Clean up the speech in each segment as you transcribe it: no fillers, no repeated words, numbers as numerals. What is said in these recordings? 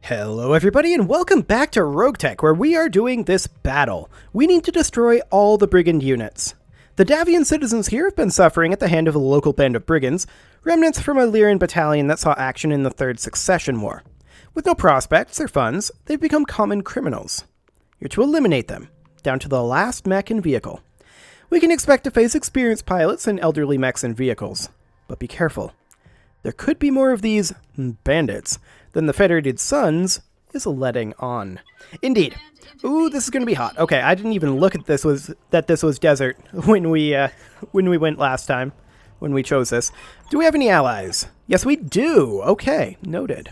Hello everybody and welcome back to RogueTech, where we are doing this battle. We need to destroy all the brigand units. The Davian citizens here have been suffering at the hand of a local band of brigands, remnants from a Lyrian battalion that saw action in the Third Succession War. With no prospects or funds, they've become common criminals. You're to eliminate them, down to the last mech and vehicle. We can expect to face experienced pilots and elderly mechs and vehicles, but be careful. There could be more of these bandits than the Federated Suns is letting on. Indeed. Ooh, this is going to be hot. Okay, I didn't even look at this was desert when we went last time, when we chose this. Do we have any allies? Yes, we do. Okay, noted.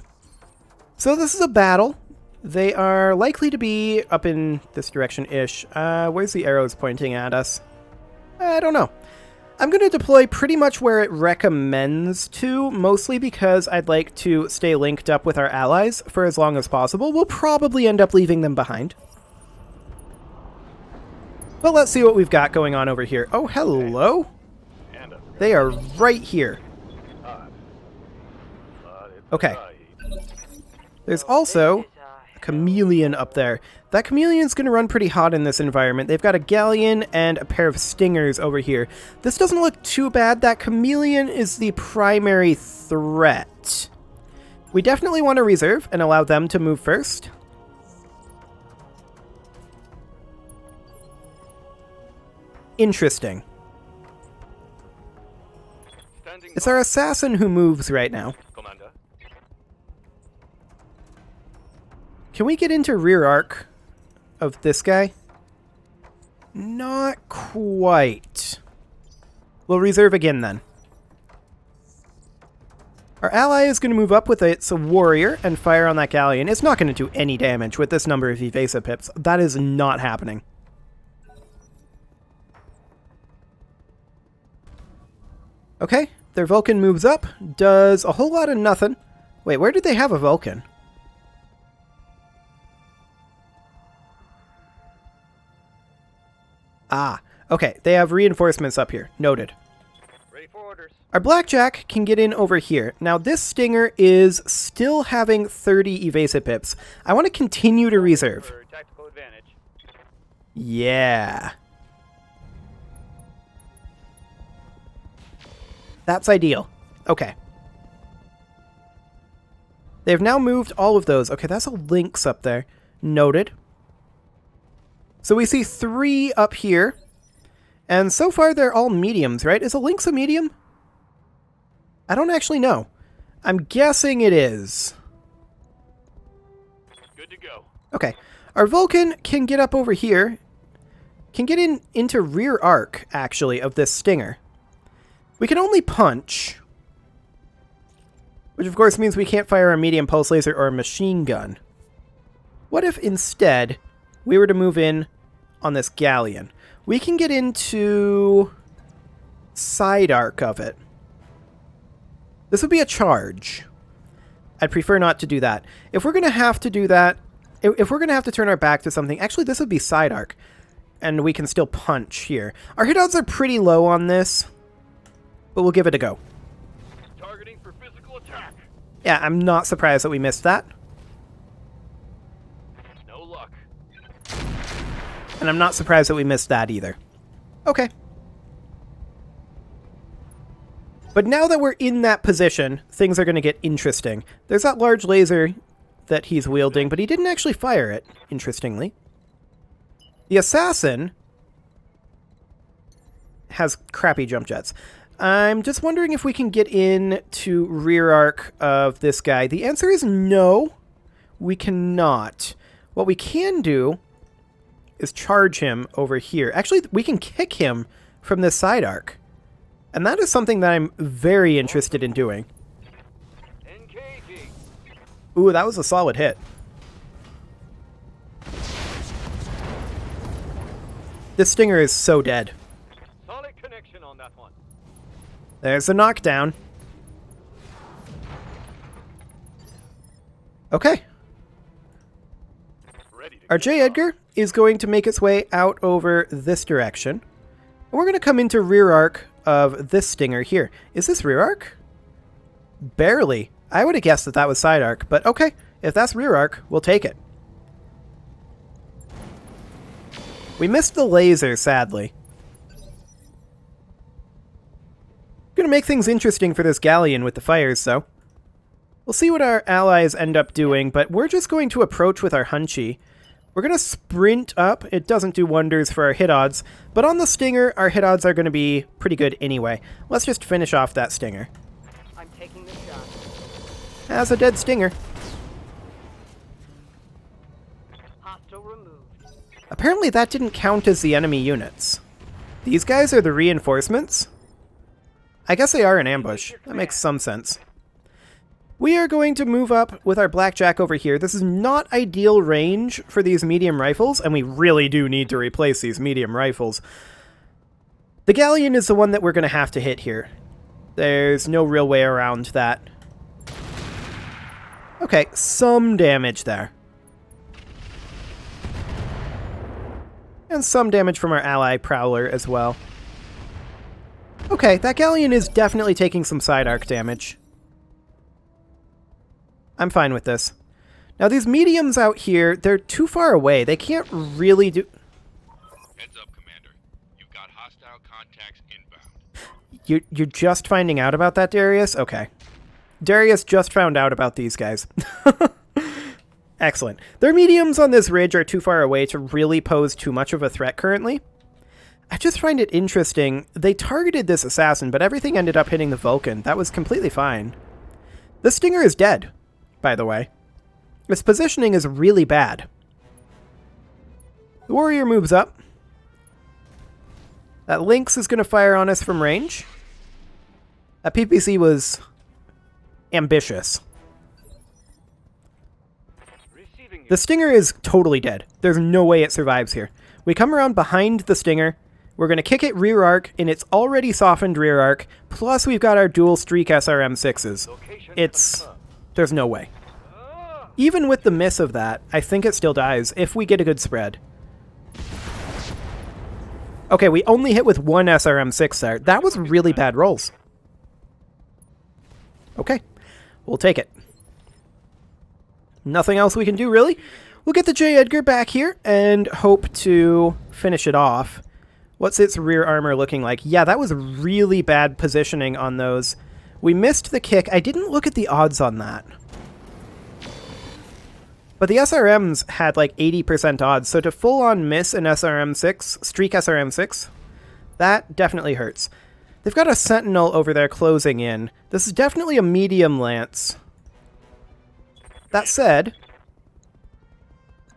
So this is a battle. They are likely to be up in this direction-ish. Where's the arrows pointing at us? I don't know. I'm going to deploy pretty much where it recommends to, mostly because I'd like to stay linked up with our allies for as long as possible. We'll probably end up leaving them behind. But let's see what we've got going on over here. Oh, hello. They are right here. Okay. There's also a chameleon up there. That chameleon's going to run pretty hot in this environment. They've got a galleon and a pair of stingers over here. This doesn't look too bad. That chameleon is the primary threat. We definitely want to reserve and allow them to move first. Interesting. It's our assassin who moves right now. Can we get into rear arc of this guy? Not quite. We'll reserve again then. Our ally is going to move up with its warrior and fire on that galleon. It's not going to do any damage with this number of evasive pips. That is not happening. Okay, their Vulcan moves up, does a whole lot of nothing. Wait, where did they have a Vulcan? Ah, okay, they have reinforcements up here. Noted. Ready for orders. Our Blackjack can get in over here. Now, this Stinger is still having 30 evasive pips. I want to continue to reserve. For tactical advantage. Yeah. That's ideal. Okay. They've now moved all of those. Okay, that's a Lynx up there. Noted. So we see 3 up here, and so far they're all mediums, right? Is a Lynx a medium? I don't actually know. I'm guessing it is. Good to go. Okay. Our Vulcan can get up over here, can get into rear arc, actually, of this Stinger. We can only punch, which of course means we can't fire a medium pulse laser or a machine gun. What if instead we were to move in on this galleon? We can get into side arc of it. This would be a charge. I'd prefer not to do that. If we're going to have to do that, if we're going to have to turn our back to something, actually this would be side arc. And we can still punch here. Our hit odds are pretty low on this, but we'll give it a go. Targeting for physical attack. Yeah, I'm not surprised that we missed that. No luck. And I'm not surprised that we missed that either. Okay. But now that we're in that position, things are going to get interesting. There's that large laser that he's wielding, but he didn't actually fire it, interestingly. The assassin has crappy jump jets. I'm just wondering if we can get in to rear arc of this guy. The answer is no, we cannot. What we can do is charge him over here. Actually, we can kick him from this side arc. And that is something that I'm very interested in doing. NKG. Ooh, that was a solid hit. This Stinger is so dead. Solid connection on that one. There's a knockdown. Okay. Ready to Our J. Edgar is going to make its way out over this direction. And we're going to come into rear arc of this Stinger here. Is this rear arc? Barely. I would have guessed that that was side arc, but okay. If that's rear arc, we'll take it. We missed the laser, sadly. Gonna make things interesting for this galleon with the fires, though. We'll see what our allies end up doing, but we're just going to approach with our Hunchy. We're going to sprint up. It doesn't do wonders for our hit odds, but on the Stinger, our hit odds are going to be pretty good anyway. Let's just finish off that Stinger. I'm taking the shot. As a dead Stinger. Hostile removed. Apparently that didn't count as the enemy units. These guys are the reinforcements? I guess they are an ambush. That makes some sense. We are going to move up with our Blackjack over here. This is not ideal range for these medium rifles, and we really do need to replace these medium rifles. The Galleon is the one that we're going to have to hit here. There's no real way around that. Okay, some damage there. And some damage from our ally Prowler as well. Okay, that Galleon is definitely taking some side arc damage. I'm fine with this. Now these mediums out here, they're too far away. They can't really do... Heads up, Commander. You've got hostile contacts inbound. You're just finding out about that, Darius? Okay. Darius just found out about these guys. Excellent. Their mediums on this ridge are too far away to really pose too much of a threat currently. I just find it interesting. They targeted this assassin, but everything ended up hitting the Vulcan. That was completely fine. The Stinger is dead, by the way. Its positioning is really bad. The Warrior moves up. That Lynx is going to fire on us from range. That PPC was ambitious. The Stinger is totally dead. There's no way it survives here. We come around behind the Stinger. We're going to kick it rear arc in its already softened rear arc. Plus we've got our dual streak SRM-6s. There's no way. Even with the miss of that, I think it still dies if we get a good spread. Okay, we only hit with one SRM-6 there. That was really bad rolls. Okay, we'll take it. Nothing else we can do, really. We'll get the J. Edgar back here and hope to finish it off. What's its rear armor looking like? Yeah, that was really bad positioning on those. We missed the kick. I didn't look at the odds on that. But the SRMs had like 80% odds, so to full-on miss an SRM-6, streak SRM-6, that definitely hurts. They've got a Sentinel over there closing in. This is definitely a medium lance. That said,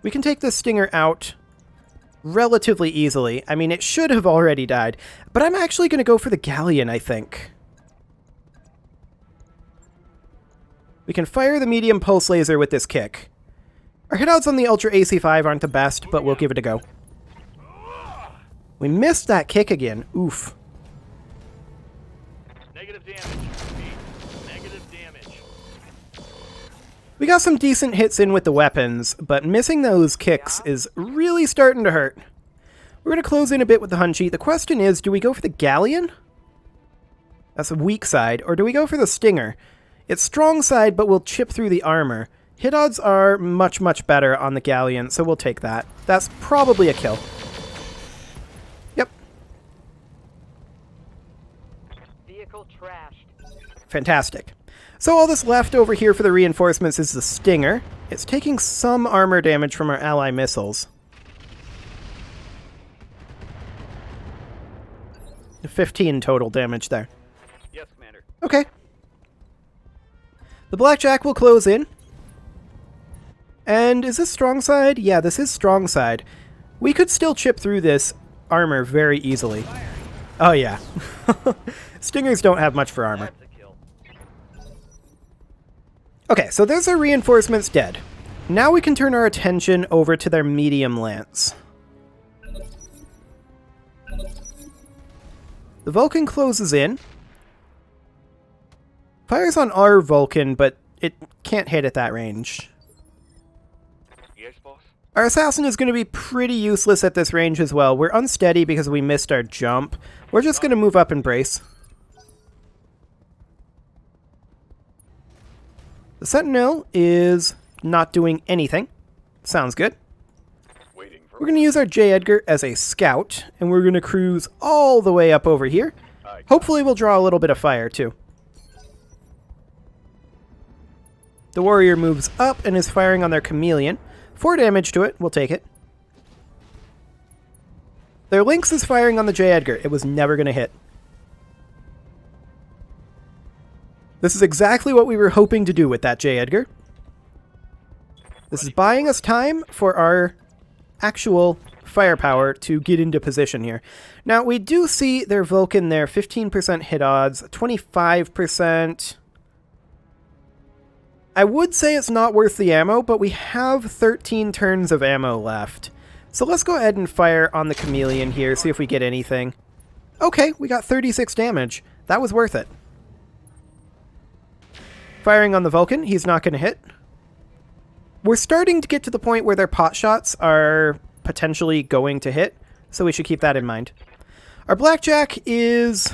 we can take this Stinger out relatively easily. I mean, it should have already died, but I'm actually going to go for the Galleon, I think. We can fire the medium pulse laser with this kick. Our hit odds on the Ultra AC5 aren't the best, but we'll give it a go. We missed that kick again. Oof. Negative damage. Negative damage. We got some decent hits in with the weapons, but missing those kicks is really starting to hurt. We're going to close in a bit with the Hunchy. The question is, do we go for the Galleon? That's a weak side. Or do we go for the Stinger? It's strong side, but we'll chip through the armor. Hit odds are much, much better on the Galleon, so we'll take that. That's probably a kill. Yep. Vehicle trashed. Fantastic. So all that's left over here for the reinforcements is the Stinger. It's taking some armor damage from our ally missiles. 15 total damage there. Yes, Commander. Okay. The Blackjack will close in. And is this strong side? Yeah, this is strong side. We could still chip through this armor very easily. Oh yeah. Stingers don't have much for armor. That's a kill. Okay, so there's their reinforcements dead. Now we can turn our attention over to their medium lance. The Vulcan closes in. Fires on our Vulcan, but it can't hit at that range. Yes, boss. Our assassin is going to be pretty useless at this range as well. We're unsteady because we missed our jump. We're just going to move up and brace. The Sentinel is not doing anything. Sounds good. Waiting for We're going to use our J. Edgar as a scout, and we're going to cruise all the way up over here. Hopefully we'll draw a little bit of fire, too. The warrior moves up and is firing on their chameleon. 4 damage to it. We'll take it. Their lynx is firing on the J. Edgar. It was never going to hit. This is exactly what we were hoping to do with that J. Edgar. This is buying us time for our actual firepower to get into position here. Now, we do see their Vulcan there, 15% hit odds, 25%. I would say it's not worth the ammo, but we have 13 turns of ammo left. So let's go ahead and fire on the chameleon here, see if we get anything. Okay, we got 36 damage. That was worth it. Firing on the Vulcan, he's not going to hit. We're starting to get to the point where their pot shots are potentially going to hit, so we should keep that in mind. Our blackjack is...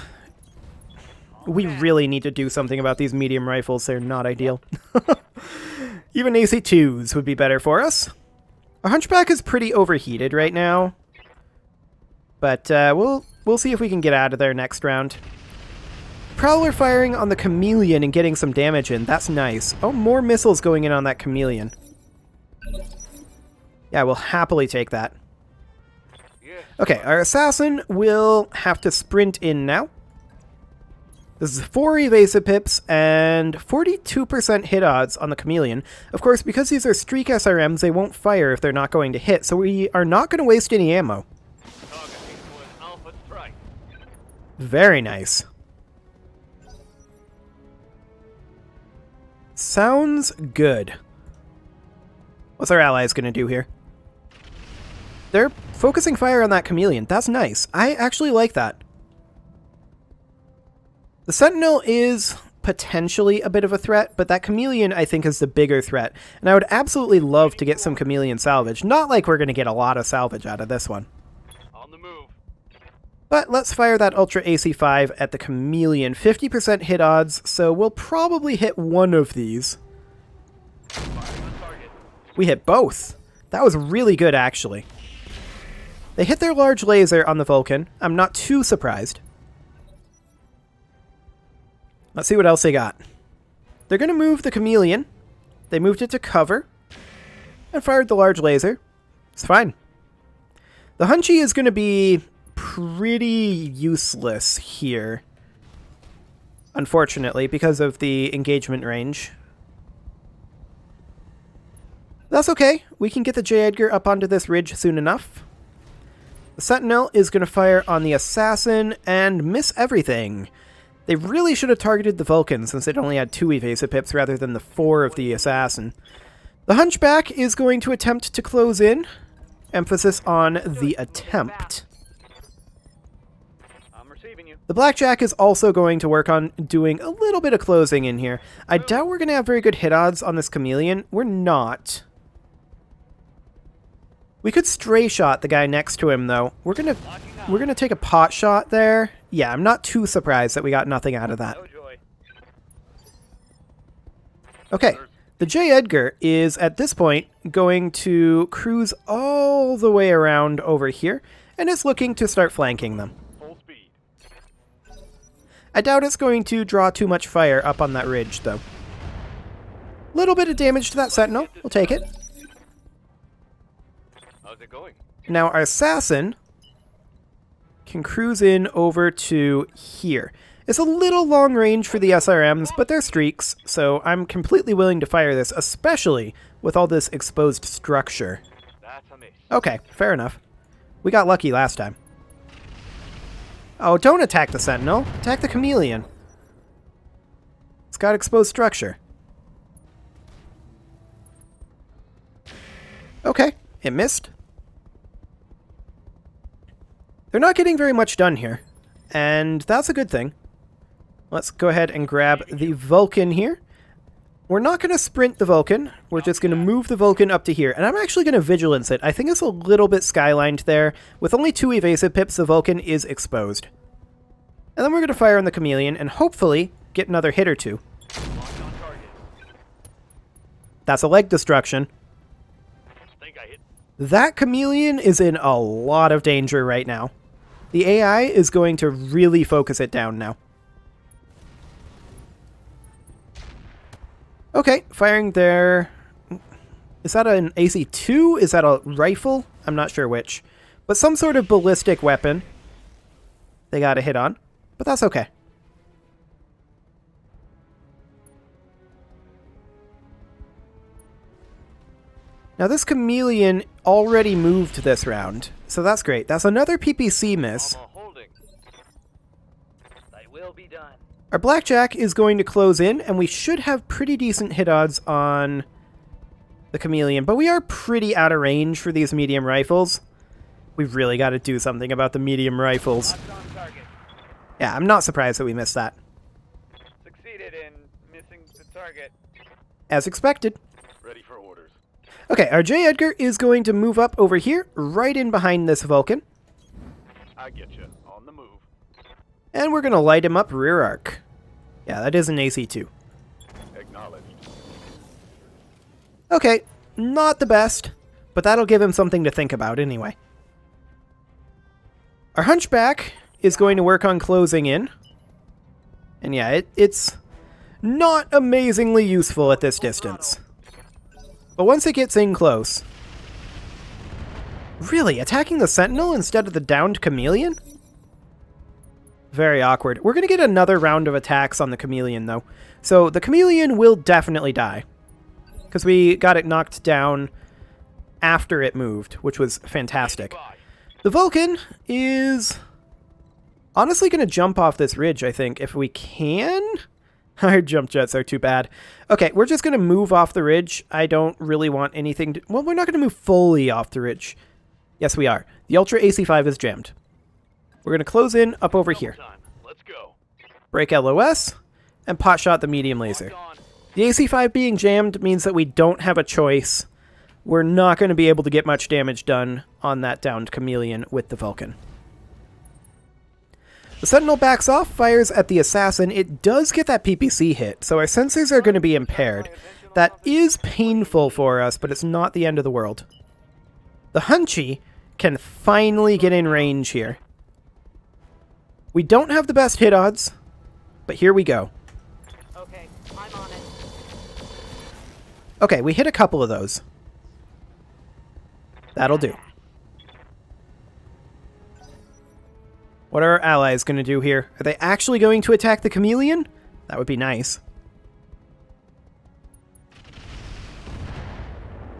We really need to do something about these medium rifles. They're not ideal. Even AC2s would be better for us. Our hunchback is pretty overheated right now, but we'll see if we can get out of there next round. Prowler firing on the chameleon and getting some damage in. That's nice. Oh, more missiles going in on that chameleon. Yeah, we'll happily take that. Okay, our assassin will have to sprint in now. This is 4 evasive pips and 42% hit odds on the chameleon. Of course, because these are streak SRMs, they won't fire if they're not going to hit, so we are not going to waste any ammo. Very nice. Sounds good. What's our allies going to do here? They're focusing fire on that chameleon. That's nice. I actually like that. The Sentinel is potentially a bit of a threat, but that chameleon I think is the bigger threat. And I would absolutely love to get some chameleon salvage. Not like we're going to get a lot of salvage out of this one. On the move. But let's fire that Ultra AC5 at the chameleon. 50% hit odds, so we'll probably hit one of these. We hit both. That was really good, actually. They hit their large laser on the Vulcan. I'm not too surprised. Let's see what else they got. They're going to move the chameleon. They moved it to cover and fired the large laser. It's fine. The Hunchy is going to be pretty useless here, unfortunately, because of the engagement range. That's okay. We can get the J. Edgar up onto this ridge soon enough. The Sentinel is going to fire on the Assassin and miss everything. They really should have targeted the Vulcan since it only had 2 evasive pips rather than the 4 of the Assassin. The Hunchback is going to attempt to close in. Emphasis on the attempt. I'm receiving you. The Blackjack is also going to work on doing a little bit of closing in here. I doubt we're going to have very good hit odds on this chameleon. We're not. We could stray shot the guy next to him, though. We're gonna take a pot shot there. Yeah, I'm not too surprised that we got nothing out of that. No joy. Okay, the J. Edgar is, at this point, going to cruise all the way around over here, and is looking to start flanking them. Full speed. I doubt it's going to draw too much fire up on that ridge, though. Little bit of damage to that Sentinel. We'll take it. How's it going? Now, our Assassin can cruise in over to here. It's a little long range for the SRMs, but they're streaks, so I'm completely willing to fire this, especially with all this exposed structure. That's a miss. Okay, fair enough. We got lucky last time. Oh, don't attack the Sentinel. Attack the chameleon. It's got exposed structure. Okay, it missed. They're not getting very much done here, and that's a good thing. Let's go ahead and grab the Vulcan here. We're not going to sprint the Vulcan. We're just going to move the Vulcan up to here, and I'm actually going to Vigilance it. I think it's a little bit skylined there. With only 2 evasive pips, the Vulcan is exposed. And then we're going to fire on the chameleon and hopefully get another hit or 2. that's a leg destruction. Think I hit. That chameleon is in a lot of danger right now. The AI is going to really focus it down now. Okay, firing there. Is that an AC-2? Is that a rifle? I'm not sure which. But some sort of ballistic weapon they got a hit on. But that's okay. Now this chameleon already moved this round, so that's great. That's another PPC miss. Armor holding. They will be done. Our blackjack is going to close in, and we should have pretty decent hit odds on the chameleon, but we are pretty out of range for these medium rifles. We've really got to do something about the medium rifles. Locked on target. Yeah, I'm not surprised that we missed that. Succeeded in missing the target. As expected. Ready for orders. Okay, our J. Edgar is going to move up over here, right in behind this Vulcan. I get you. On the move. And we're going to light him up rear arc. Yeah, that is an AC-2. Acknowledged. Okay, not the best, but that'll give him something to think about anyway. Our Hunchback is going to work on closing in. And yeah, it's not amazingly useful at this distance. But once it gets in close... Really, attacking the Sentinel instead of the downed Chameleon? Very awkward. We're going to get another round of attacks on the Chameleon, though. So the Chameleon will definitely die. Because we got it knocked down after it moved, which was fantastic. The Vulcan is honestly going to jump off this ridge, I think, if we can. Our jump jets are too bad. Okay, we're just going to move off the ridge. I don't really want anything to... Well, we're not going to move fully off the ridge. Yes, we are. The Ultra AC-5 is jammed. We're going to close in up over here. Let's go. Break LOS, and potshot the medium laser. The AC-5 being jammed means that we don't have a choice. We're not going to be able to get much damage done on that downed Chameleon with the Vulcan. The Sentinel backs off, fires at the Assassin. It does get that PPC hit, so our sensors are going to be impaired. That is painful for us, but it's not the end of the world. The Hunchy can finally get in range here. We don't have the best hit odds, but here we go. Okay, I'm on it. Okay, we hit a couple of those. That'll do. What are our allies going to do here? Are they actually going to attack the Chameleon? That would be nice.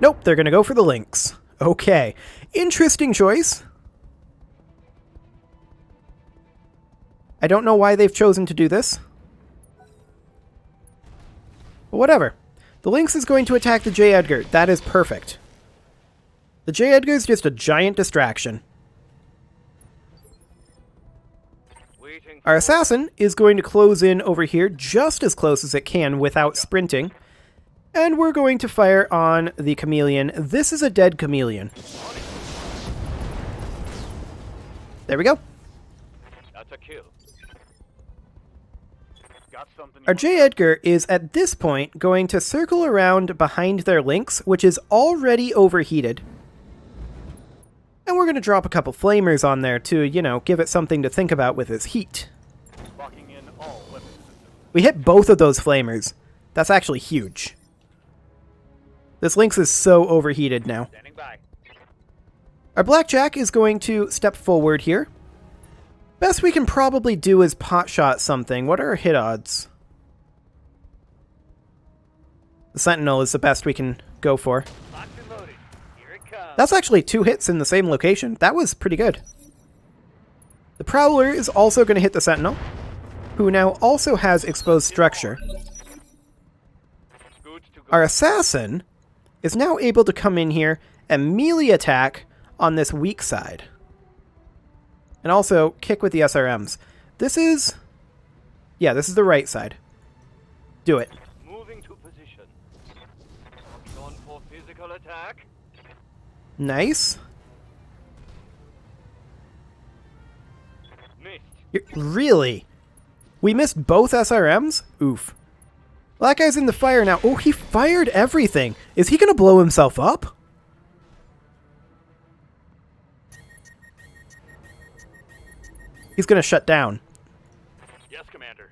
Nope, they're going to go for the Lynx. Okay, interesting choice. I don't know why they've chosen to do this. But whatever. The Lynx is going to attack the J. Edgar. That is perfect. The J. Edgar is just a giant distraction. Our Assassin is going to close in over here just as close as it can without sprinting. And we're going to fire on the Chameleon. This is a dead Chameleon. There we go. That's a kill. Got something. Our J. Edgar is at this point going to circle around behind their Lynx, which is already overheated. And we're going to drop a couple flamers on there to, you know, give it something to think about with its heat. Locking in all weapon systems. We hit both of those flamers. That's actually huge. This Lynx is so overheated now. Standing by. Our Blackjack is going to step forward here. Best we can probably do is potshot something. What are our hit odds? The Sentinel is the best we can go for. Locked and loaded. Here it comes. That's actually 2 hits in the same location. That was pretty good. The Prowler is also going to hit the Sentinel, who now also has exposed structure. Goods to go. Our Assassin is now able to come in here and melee attack on this weak side. And also kick with the SRMs. This is... Yeah, this is the right side. Do it. Moving to position. Going for physical attack. Nice. Missed. Really? We missed both SRMs? Oof. Black guy's in the fire now. Oh, he fired everything. Is he gonna blow himself up? He's gonna shut down. Yes, Commander.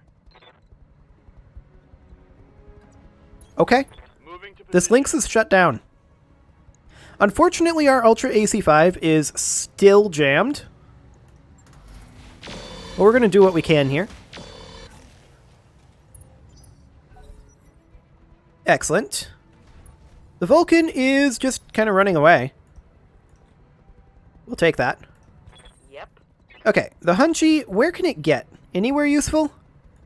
Okay. Moving to This position. Lynx is shut down. Unfortunately, our Ultra AC5 is still jammed. But we're going to do what we can here. Excellent. The Vulcan is just kind of running away. We'll take that. Yep. Okay, the Hunchy, where can it get? Anywhere useful?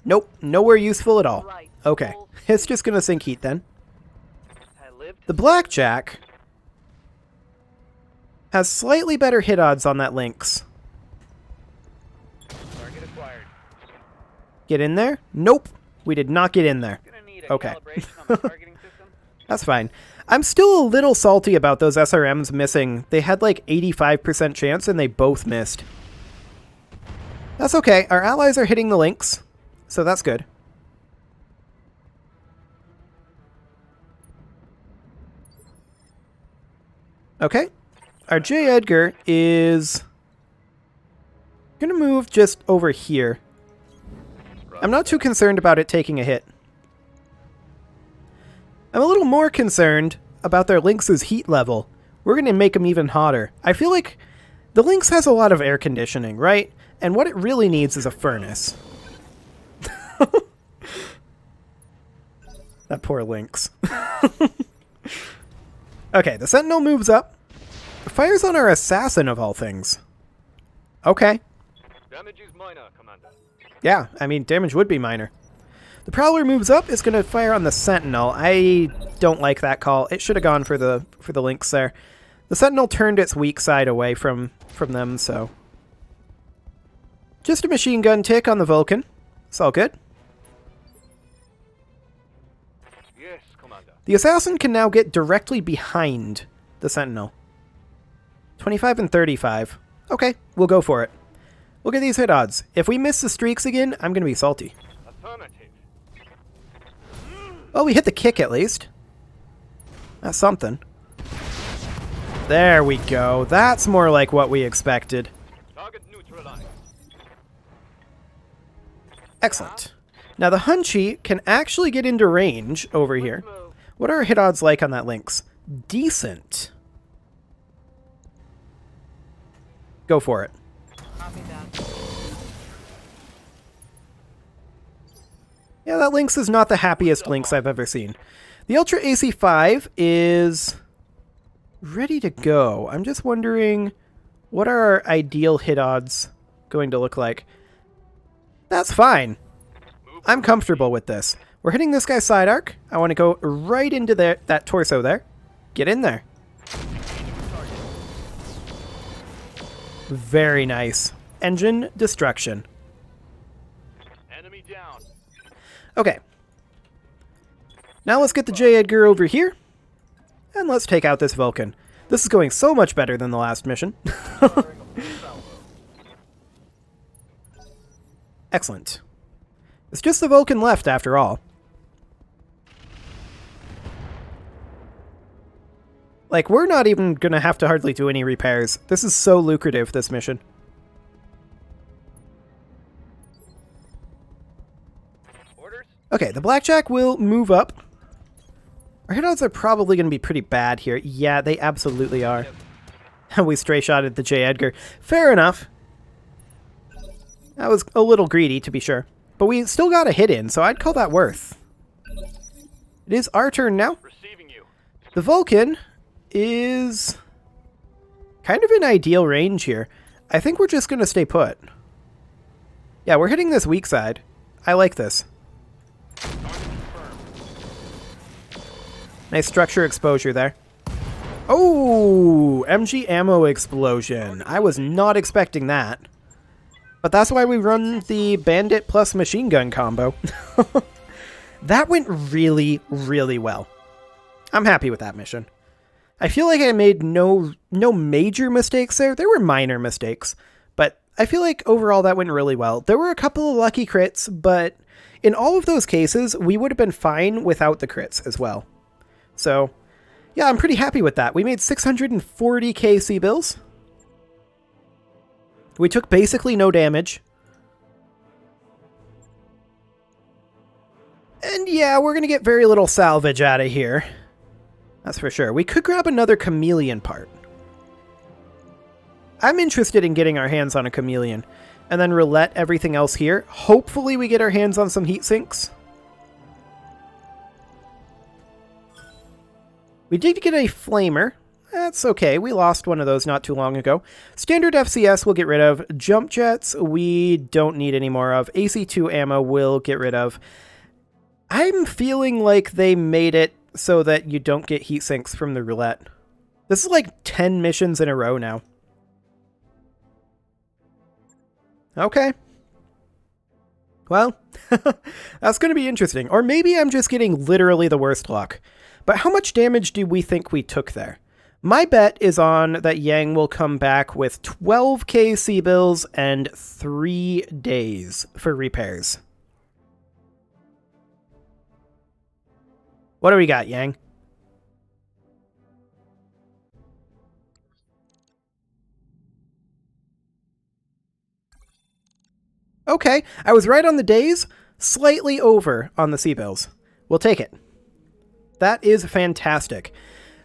Nope, nowhere useful at all. Right. Okay, Full it's just going to sink heat then. I lived. The Blackjack has slightly better hit odds on that Lynx. Target acquired. Get in there? Nope. We did not get in there. Gonna need a Okay. calibration on the targeting system. That's fine. I'm still a little salty about those SRMs missing. They had like 85% chance and they both missed. That's okay. Our allies are hitting the Lynx, so that's good. Okay. Our J. Edgar is going to move just over here. I'm not too concerned about it taking a hit. I'm a little more concerned about their Lynx's heat level. We're going to make them even hotter. I feel like the Lynx has a lot of air conditioning, right? And what it really needs is a furnace. That poor Lynx. Okay, the Sentinel moves up. Fires on our Assassin of all things. Okay. Damage is minor, Commander. Yeah, I mean, damage would be minor. The Prowler moves up. It's going to fire on the Sentinel. I don't like that call. It should have gone for the Lynx there. The Sentinel turned its weak side away from them, so... Just a machine gun tick on the Vulcan. It's all good. Yes, Commander. The Assassin can now get directly behind the Sentinel. 25 and 35. Okay, we'll go for it. Look at these hit odds. If we miss the streaks again, I'm going to be salty. Affirmative. Well, we hit the kick at least. That's something. There we go. That's more like what we expected. Target neutralized. Excellent. Now the Hunchy can actually get into range over here. move. What are our hit odds like on that Lynx? Decent. Go for it. Copy that. Yeah, that Lynx is not the happiest Lynx I've ever seen. The Ultra AC5 is ready to go. I'm just wondering, what are our ideal hit odds going to look like? That's fine. I'm comfortable with this. We're hitting this guy's side arc. I want to go right into that torso there. Get in there. Very nice. Engine destruction. Enemy down. Okay. Now let's get the J. Edgar over here. And let's take out this Vulcan. This is going so much better than the last mission. Excellent. It's just the Vulcan left after all. Like, we're not even going to have to hardly do any repairs. This is so lucrative, this mission. Orders. Okay, the Blackjack will move up. Our hit odds are probably going to be pretty bad here. Yeah, they absolutely are. We stray shot at the J. Edgar. Fair enough. That was a little greedy, to be sure. But we still got a hit in, so I'd call that worth. It is our turn now. Receiving you. The Vulcan is kind of in ideal range here. I think we're just going to stay put. Yeah, we're hitting this weak side. I like this. Nice structure exposure there. Oh, MG ammo explosion. I was not expecting that. But that's why we run the bandit plus machine gun combo. That went really, really well. I'm happy with that mission. I feel like I made no major mistakes there. There were minor mistakes, but I feel like overall that went really well. There were a couple of lucky crits, but In all of those cases, we would have been fine without the crits as well. So, yeah, I'm pretty happy with that. We made 640k C-bills. We took basically no damage. And yeah, we're going to get very little salvage out of here. That's for sure. We could grab another chameleon part. I'm interested in getting our hands on a chameleon. And then roulette everything else here. Hopefully we get our hands on some heat sinks. We did get a flamer. That's okay. We lost one of those not too long ago. Standard FCS we'll get rid of. Jump jets we don't need any more of. AC2 ammo we'll get rid of. I'm feeling like they made it so that you don't get heat sinks from the roulette. This is like 10 missions in a row now. Okay. Well, that's going to be interesting. Or maybe I'm just getting literally the worst luck. But how much damage do we think we took there? My bet is on that Yang will come back with 12k C-bills and 3 days for repairs. What do we got, Yang? Okay, I was right on the days, slightly over on the C-bills. We'll take it. That is fantastic.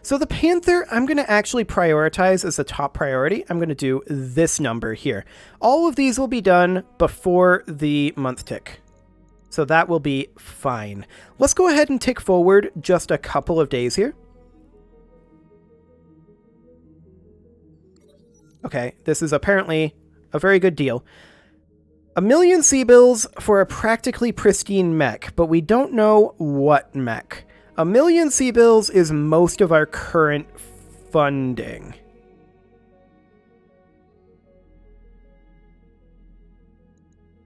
So the Panther, I'm going to actually prioritize as a top priority. I'm going to do this number here. All of these will be done before the month tick. So that will be fine. Let's go ahead and tick forward just a couple of days here. Okay, this is apparently a very good deal. 1 million C-bills for a practically pristine mech, but we don't know what mech. 1 million C-bills is most of our current funding.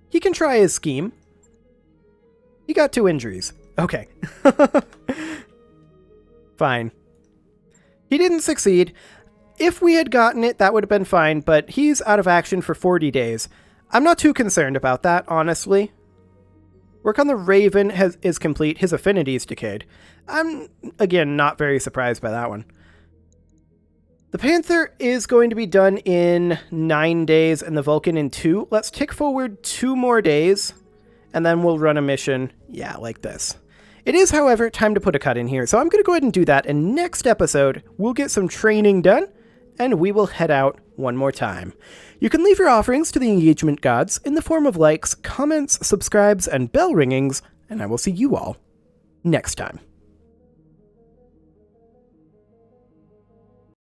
He can try his scheme. He got 2 injuries. Okay. Fine. He didn't succeed. If we had gotten it, that would have been fine, but he's out of action for 40 days. I'm not too concerned about that, honestly. Work on the Raven is complete. His affinity's decayed. I'm, again, not very surprised by that one. The Panther is going to be done in 9 days and the Vulcan in 2. Let's tick forward 2 more days, and then we'll run a mission, yeah, like this. It is, however, time to put a cut in here, so I'm going to go ahead and do that, and next episode, we'll get some training done, and we will head out one more time. You can leave your offerings to the engagement gods in the form of likes, comments, subscribes, and bell ringings, and I will see you all next time.